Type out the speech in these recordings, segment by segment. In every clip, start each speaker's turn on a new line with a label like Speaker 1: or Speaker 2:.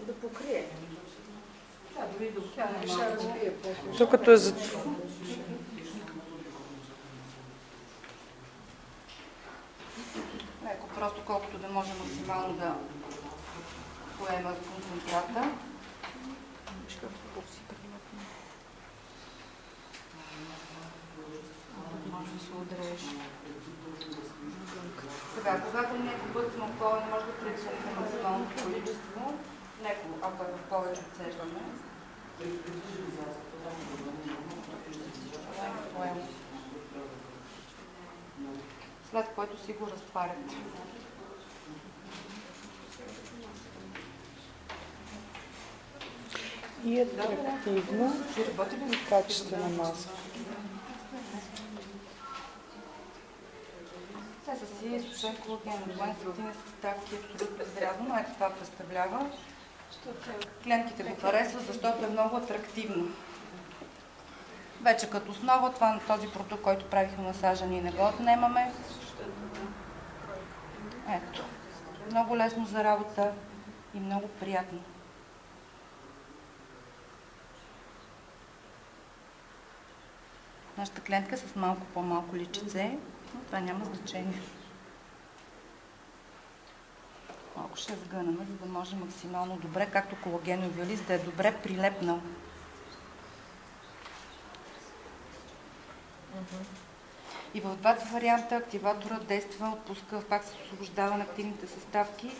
Speaker 1: Да покрие.
Speaker 2: Да, дори да остане малко.
Speaker 3: То като е за...
Speaker 2: Леко, просто колкото да може максимално да поема концентрата. Може да се удреш. Сега, когато не е побъркано кола, не може да прецените максималното количество. Леко, ако е в повече отцеждане. След което си го разтваряте.
Speaker 3: И атрактивна и качествена маска.
Speaker 2: Те са си изсушен колаген, отвън светини съставки, абсолютно изрязано, но ето това представлява. Клиентките го харесват, защото е много атрактивно. Вече като основа, този продукт, който правихме масажа, ние не го отнемаме. Ето. Много лесно за работа и много приятно. Нашата клиентка с малко по-малко личице, но това няма значение. Малко ще сгънаме, за да може максимално добре, както колагеновия лист, да е добре прилепнал. И в двата варианта активаторът действа, отпуска пак с освобождава на активните съставки.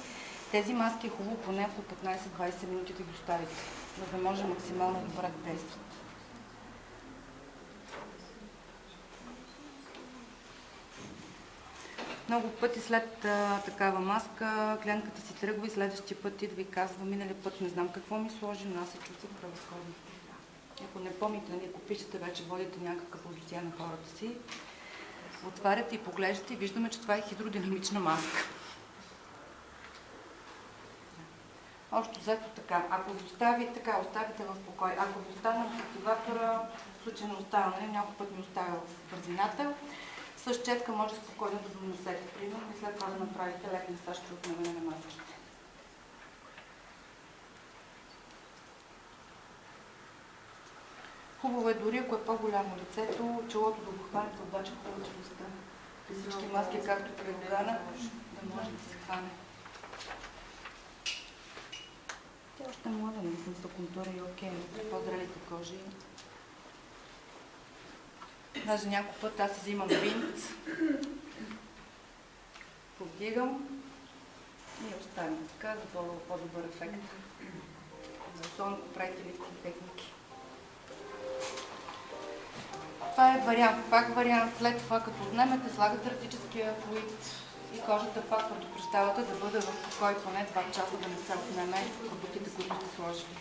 Speaker 2: Тези маски е хубаво поне по 15-20 минути да ги оставите, за да може максимално добре да действат. Много пъти след такава маска клиентката си тръгва и следващия път и да ви казва: миналия път не знам какво ми сложи, но аз се чувствах превъзходно. Ако не помните, ако пишете, вече водите някакъв досие на хората си, отваряте и поглеждате и виждаме, че това е хидродинамична маска. Общо взето така. Ако ви оставите в покой. Ако ви остане в активатора, в случай на оставане, някой път ми оставя в бързината, с четка може спокойно да донесете, примерно, и след това да направите лек масаж при отнемане на маските. Хубаво е дори, ако е по-голямо лицето, челото да го хванете, обаче повече листа. При всички маски, както при Рогана, да може да се хване. Тя още е млада, не смисъл контура и окей, при по-зрелите кожи. Даже някой път аз си взимам бинт, повдигам и оставям така, за по-добър ефект. Особено ако правите ликви техники. Това е вариант. Пак вариант. След това, като отнемете, слагате артическия флуид и кожата пак предупреждавате да бъде в покой поне 2 часа, да не се отнеме продуктите, които сте сложили.